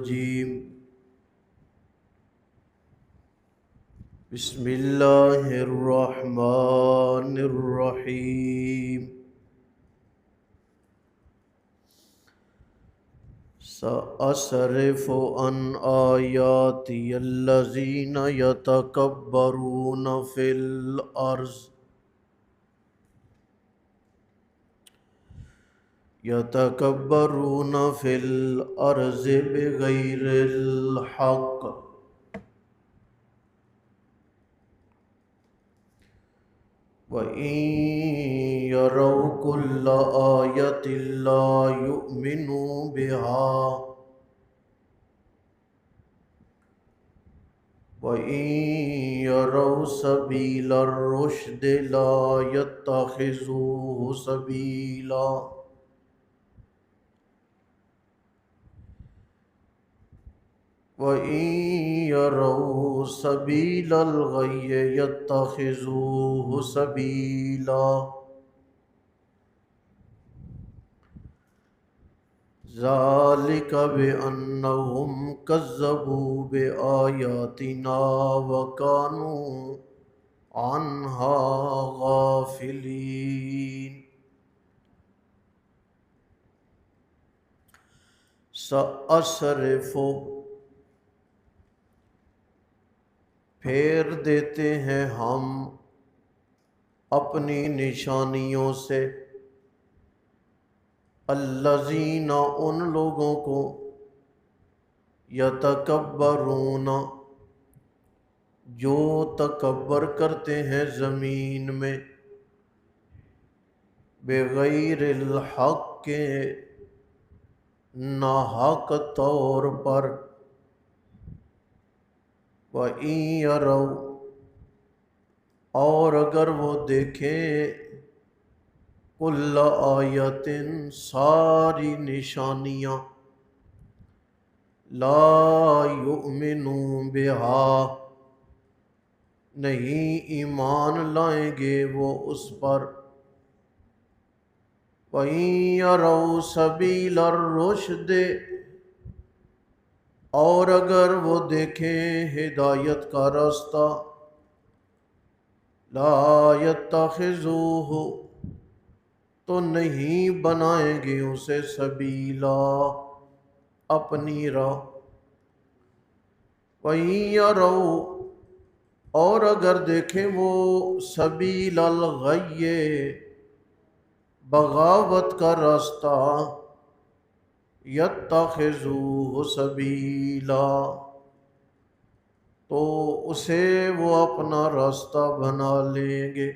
الرجیم بسم اللہ الرحمن الرحیم سأصرف عن آیاتی الذین یتکبرون فی الارض بغیر الحق وَإِن يَرَوْا كُلَّ آيَةٍ لَا يُؤْمِنُوا بِهَا وَإِن يَرَوْا سَبِيلَ الرُّشْدِ لَا يَتَّخِذُوهُ سَبِيلًا وَإِن يَرَوْا سَبِيلَ الْغَيِّ يَتَّخِذُوهُ سَبِيلًا ذَلِكَ بِأَنَّهُمْ كَذَّبُوا بِآيَاتِنَا وَكَانُوا عَنْهَا غَافِلِينَ سَأَصْرِفُ پھیر دیتے ہیں ہم اپنی نشانیوں سے الذین ان لوگوں کو یتکبرون جو تکبر کرتے ہیں زمین میں بغیر الحق کے ناحق طور پر وَإِن يَرَوْا اور اگر وہ دیکھیں کُلَّ آیَةٍ ساری نشانیاں لا یؤمنوا بہا نہیں ایمان لائیں گے وہ اس پر وَإِن يَرَوْا سَبِيلَ الرُّشْدِ اور اگر وہ دیکھیں ہدایت کا راستہ لا يتخذوہ تو نہیں بنائیں گے اسے سبیلا اپنی راہ وَإِن يَرَوْا اور اگر دیکھیں وہ سبیل الغی بغاوت کا راستہ یتخذوہ سبیلا تو اسے وہ اپنا راستہ بنا لیں گے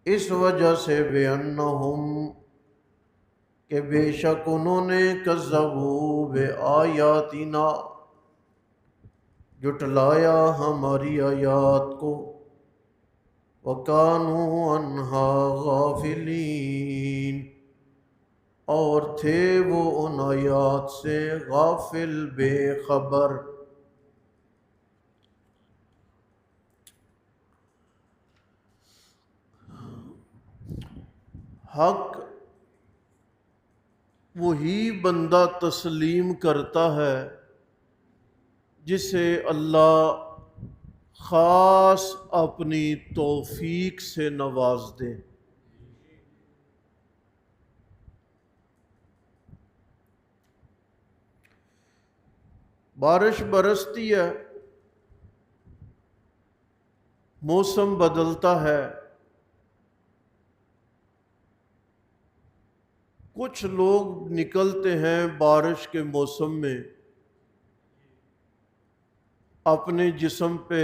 اس وجہ سے بِأَنَّهُمْ کہ بے شک انہوں نے کذبوا بآیاتنا جھٹلایا ہماری آیات کو وَكَانُوا عَنْهَا غَافِلِينَ اور تھے وہ ان آیات سے غافل بے خبر حق وہی بندہ تسلیم کرتا ہے جسے اللہ خاص اپنی توفیق سے نواز دے بارش برستی ہے موسم بدلتا ہے کچھ لوگ نکلتے ہیں بارش کے موسم میں اپنے جسم پہ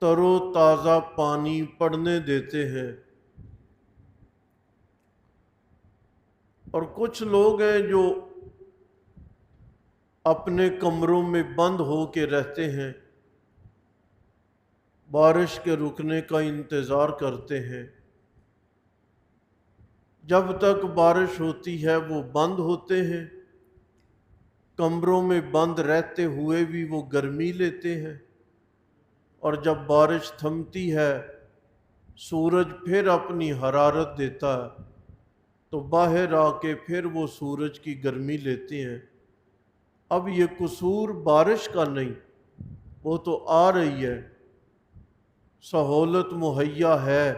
تر و تازہ پانی پڑنے دیتے ہیں اور کچھ لوگ ہیں جو اپنے کمروں میں بند ہو کے رہتے ہیں بارش کے رکنے کا انتظار کرتے ہیں جب تک بارش ہوتی ہے وہ بند ہوتے ہیں کمروں میں بند رہتے ہوئے بھی وہ گرمی لیتے ہیں اور جب بارش تھمتی ہے سورج پھر اپنی حرارت دیتا ہے تو باہر آ کے پھر وہ سورج کی گرمی لیتے ہیں۔ اب یہ قصور بارش کا نہیں، وہ تو آ رہی ہے، سہولت مہیا ہے،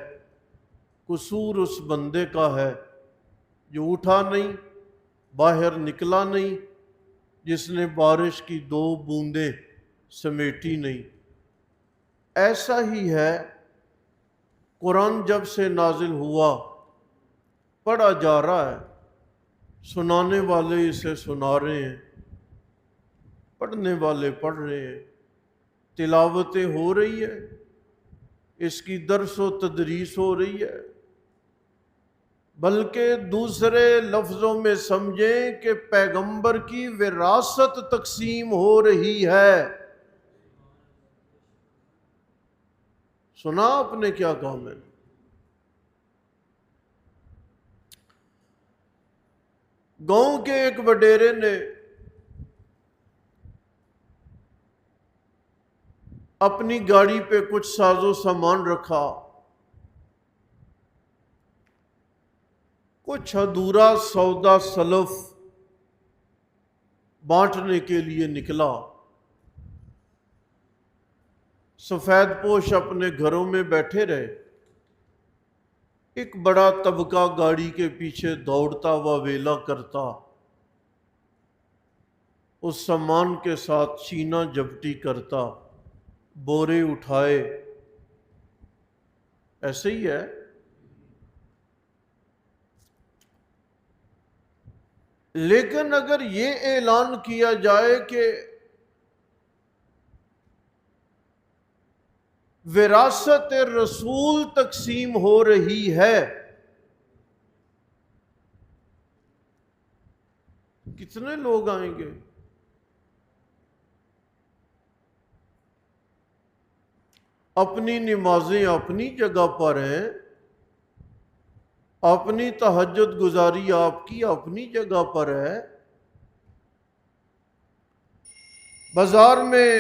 قصور اس بندے کا ہے جو اٹھا نہیں، باہر نکلا نہیں، جس نے بارش کی 2 بوندیں سمیٹی نہیں۔ ایسا ہی ہے، قرآن جب سے نازل ہوا پڑھا جا رہا ہے، سنانے والے اسے سنا رہے ہیں، پڑھنے والے پڑھ رہے ہیں، تلاوتیں ہو رہی ہے، اس کی درس و تدریس ہو رہی ہے، بلکہ دوسرے لفظوں میں سمجھیں کہ پیغمبر کی وراثت تقسیم ہو رہی ہے۔ سنا آپ نے کیا کہا میں نے؟ گاؤں کے ایک وڈیرے نے اپنی گاڑی پہ کچھ ساز و سامان رکھا، کچھ ادھورا سودا سلف بانٹنے کے لیے نکلا۔ سفید پوش اپنے گھروں میں بیٹھے رہے، ایک بڑا طبقہ گاڑی کے پیچھے دوڑتا ہوا ویلا کرتا، اس سامان کے ساتھ چینا جپٹی کرتا، بورے اٹھائے۔ ایسے ہی ہے۔ لیکن اگر یہ اعلان کیا جائے کہ وراثت رسول تقسیم ہو رہی ہے، کتنے لوگ آئیں گے؟ اپنی نمازیں اپنی جگہ پر ہیں، اپنی تہجد گزاری آپ کی اپنی جگہ پر ہے، بازار میں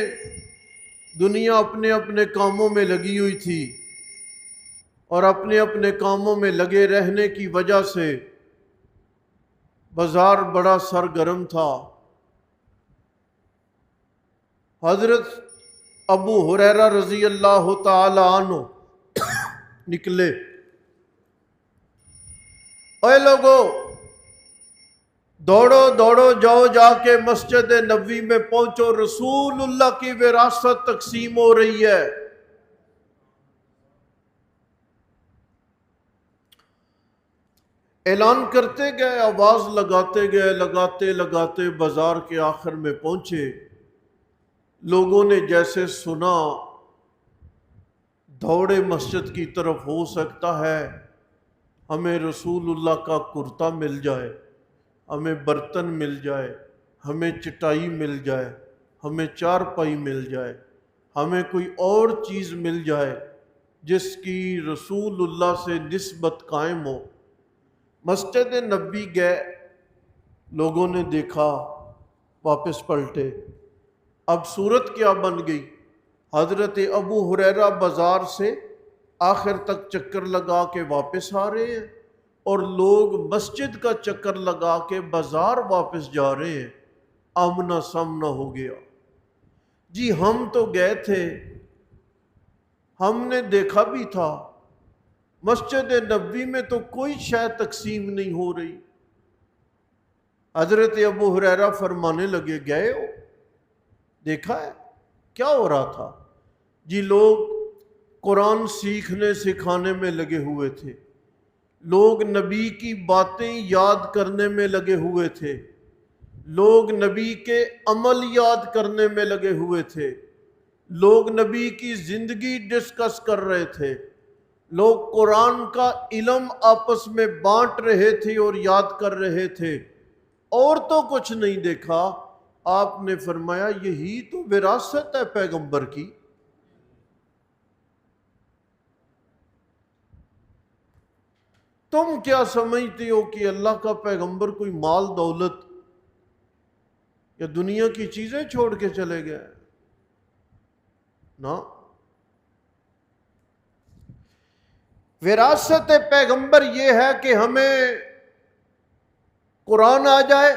دنیا اپنے اپنے کاموں میں لگی ہوئی تھی، اور اپنے اپنے کاموں میں لگے رہنے کی وجہ سے بازار بڑا سرگرم تھا۔ حضرت ابو ہریرہ رضی اللہ تعالی عنہ نکلے، اے لوگو دوڑو دوڑو جاؤ، جا کے مسجد نبوی میں پہنچو، رسول اللہ کی وراثت تقسیم ہو رہی ہے۔ اعلان کرتے گئے، آواز لگاتے گئے، لگاتے لگاتے بازار کے آخر میں پہنچے۔ لوگوں نے جیسے سنا دوڑے مسجد کی طرف، ہو سکتا ہے ہمیں رسول اللہ کا کرتا مل جائے، ہمیں برتن مل جائے، ہمیں چٹائی مل جائے، ہمیں چارپائی مل جائے، ہمیں کوئی اور چیز مل جائے جس کی رسول اللہ سے نسبت قائم ہو۔ مسجد نبوی گئے، لوگوں نے دیکھا، واپس پلٹے۔ اب صورت کیا بن گئی؟ حضرت ابو ہریرہ بازار سے آخر تک چکر لگا کے واپس آ رہے ہیں، اور لوگ مسجد کا چکر لگا کے بازار واپس جا رہے ہیں۔ آمنا سامنا ہو گیا۔ جی ہم تو گئے تھے، ہم نے دیکھا بھی تھا، مسجد نبوی میں تو کوئی شے تقسیم نہیں ہو رہی۔ حضرت ابو ہریرہ فرمانے لگے، گئے ہو، دیکھا ہے کیا ہو رہا تھا؟ جی لوگ قرآن سیکھنے سکھانے میں لگے ہوئے تھے، لوگ نبی کی باتیں یاد کرنے میں لگے ہوئے تھے، لوگ نبی کے عمل یاد کرنے میں لگے ہوئے تھے، لوگ نبی کی زندگی ڈسکس کر رہے تھے، لوگ قرآن کا علم آپس میں بانٹ رہے تھے اور یاد کر رہے تھے، اور تو کچھ نہیں دیکھا۔ آپ نے فرمایا یہی تو وراثت ہے پیغمبر کی۔ تم کیا سمجھتے ہو کہ اللہ کا پیغمبر کوئی مال دولت یا دنیا کی چیزیں چھوڑ کے چلے گئے؟ نا، وراثت پیغمبر یہ ہے کہ ہمیں قرآن آ جائے۔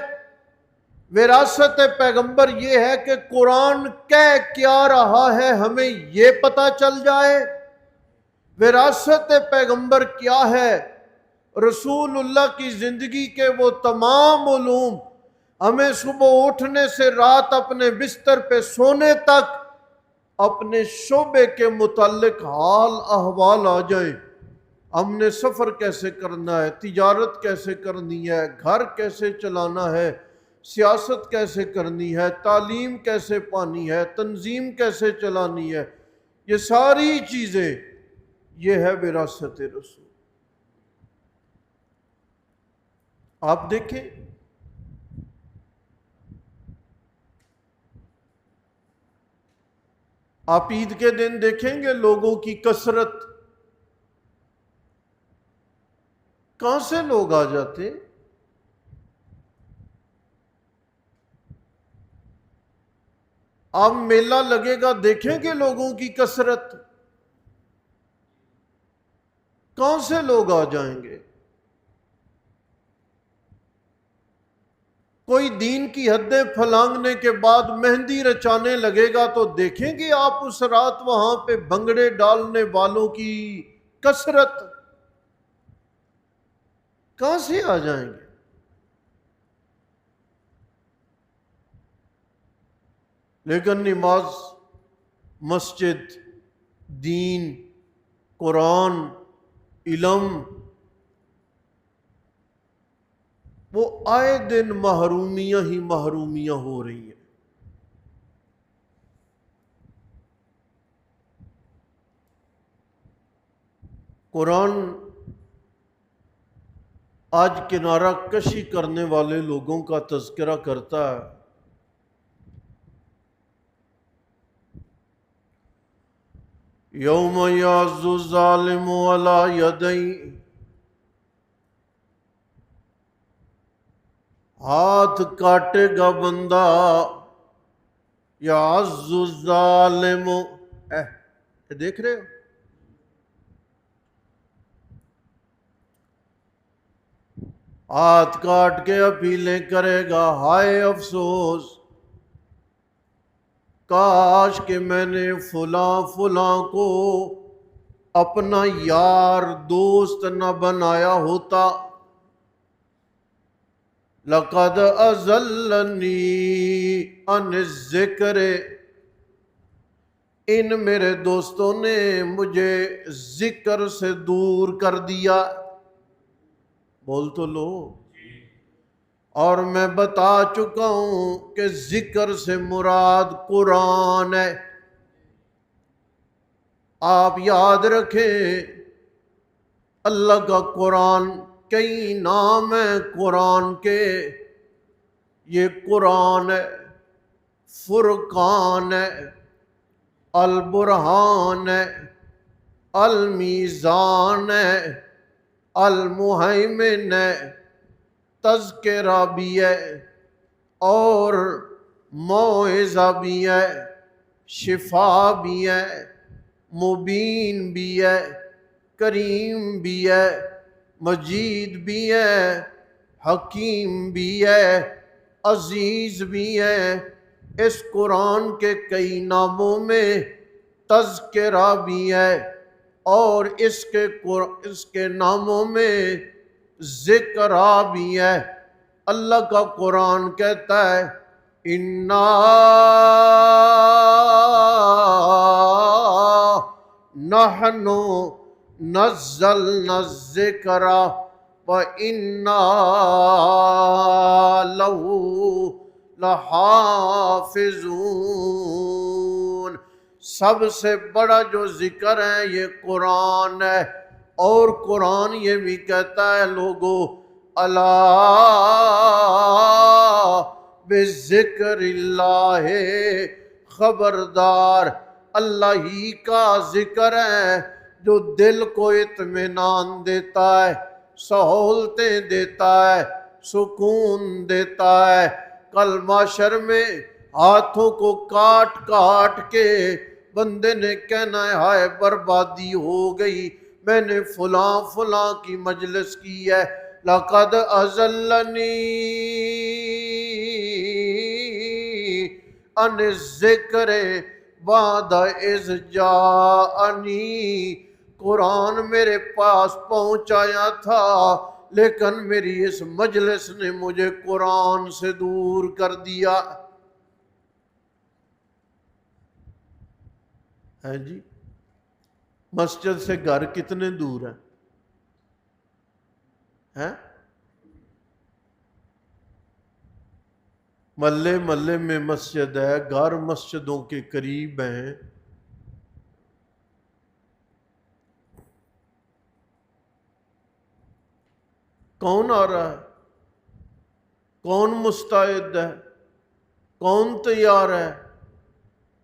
وراثت پیغمبر یہ ہے کہ قرآن کہہ کیا رہا ہے ہمیں یہ پتہ چل جائے۔ وراثت پیغمبر کیا ہے؟ رسول اللہ کی زندگی کے وہ تمام علوم ہمیں صبح اٹھنے سے رات اپنے بستر پہ سونے تک اپنے شعبے کے متعلق حال احوال آ جائے۔ ہم نے سفر کیسے کرنا ہے، تجارت کیسے کرنی ہے، گھر کیسے چلانا ہے، سیاست کیسے کرنی ہے، تعلیم کیسے پانی ہے، تنظیم کیسے چلانی ہے، یہ ساری چیزیں یہ ہے وراثت رسول۔ آپ دیکھیں آپ عید کے دن دیکھیں گے لوگوں کی کثرت، کہاں سے لوگ آ جاتے؟ آپ میلہ لگے گا دیکھیں گے لوگوں کی کثرت، کہاں سے لوگ آ جائیں گے؟ کوئی دین کی حدیں پھلانگنے کے بعد مہندی رچانے لگے گا تو دیکھیں گے آپ اس رات وہاں پہ بھنگڑے ڈالنے والوں کی کثرت، کہاں سے آ جائیں گے؟ لیکن نماز، مسجد، دین، قرآن، علم، وہ آئے دن محرومیاں ہی محرومیاں ہو رہی ہیں۔ قرآن آج کنارہ کشی کرنے والے لوگوں کا تذکرہ کرتا ہے۔ یوم یعض الظالم علی یدیہ، ہاتھ کاٹے گا بندہ، یعض الظالم، دیکھ رہے ہو؟ ہاتھ کاٹ کے اپیلیں کرے گا، ہائے افسوس، کاش کہ میں نے فلاں فلاں کو اپنا یار دوست نہ بنایا ہوتا۔ لقد اضلنی عن الذکر، ان میرے دوستوں نے مجھے ذکر سے دور کر دیا۔ بول تو لو۔ اور میں بتا چکا ہوں کہ ذکر سے مراد قرآن ہے۔ آپ یاد رکھیں اللہ کا قرآن، کئی نام ہیں قرآن کے، یہ قرآن ہے، فرقان ہے، البرہان ہے، المیزان ہے، المہیمن ہے، تذکرہ بھی ہے اور موعظہ بھی ہے، شفا بھی ہے، مبین بھی ہے، کریم بھی ہے، مجید بھی ہے، حکیم بھی ہے، عزیز بھی ہے۔ اس قرآن کے کئی ناموں میں تذکرہ بھی ہے اور اس کے ناموں میں ذکرہ بھی ہے۔ اللہ کا قرآن کہتا ہے اِنَّا نَحْنُ نَزَّلْنَا الذِّکْرَ وَإِنَّا لَهُ لَحَافِظُونَ۔ سب سے بڑا جو ذکر ہے یہ قرآن ہے، اور قرآن یہ بھی کہتا ہے لوگو الا بذکر اللہ، خبردار اللہ ہی کا ذکر ہے جو دل کو اطمینان دیتا ہے، سہولتیں دیتا ہے، سکون دیتا ہے۔ کل محشر میں ہاتھوں کو کاٹ کاٹ کے بندے نے کہنا ہے ہائے بربادی ہو گئی، میں نے فلاں فلاں کی مجلس کی ہے، لقد ازلنی ان الذکر بعد اذ جاءنی، قرآن میرے پاس پہنچایا تھا لیکن میری اس مجلس نے مجھے قرآن سے دور کر دیا ہے جی۔ مسجد سے گھر کتنے دور ہیں؟ محلے محلے میں مسجد ہے، گھر مسجدوں کے قریب ہیں۔ کون آ رہا ہے؟ کون مستعد ہے؟ کون تیار ہے؟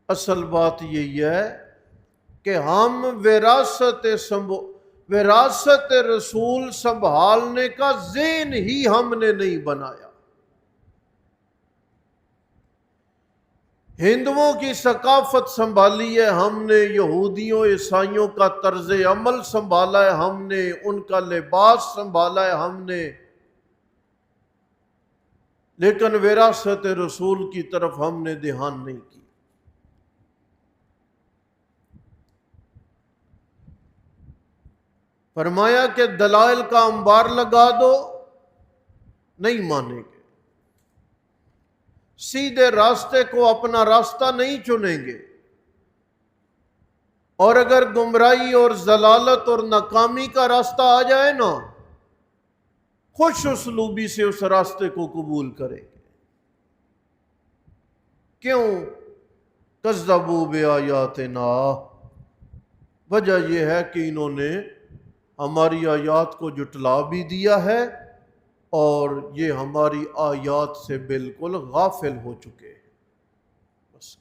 اصل بات یہی ہے کہ ہم وراثت رسول سنبھالنے کا ذہن ہی ہم نے نہیں بنایا۔ ہندوؤں کی ثقافت سنبھالی ہے ہم نے، یہودیوں عیسائیوں کا طرز عمل سنبھالا ہے ہم نے، ان کا لباس سنبھالا ہے ہم نے، لیکن وراثت رسول کی طرف ہم نے دھیان نہیں کیا۔ فرمایا کہ دلائل کا انبار لگا دو، نہیں مانیں گے، سیدھے راستے کو اپنا راستہ نہیں چنیں گے، اور اگر گمراہی اور ضلالت اور ناکامی کا راستہ آ جائے نا، خوش اسلوبی سے اس راستے کو قبول کریں گے۔ کیوں؟ کذبوا بآیاتنا، وجہ یہ ہے کہ انہوں نے ہماری آیات کو جھٹلا بھی دیا ہے اور یہ ہماری آیات سے بالکل غافل ہو چکے ہیں۔ بس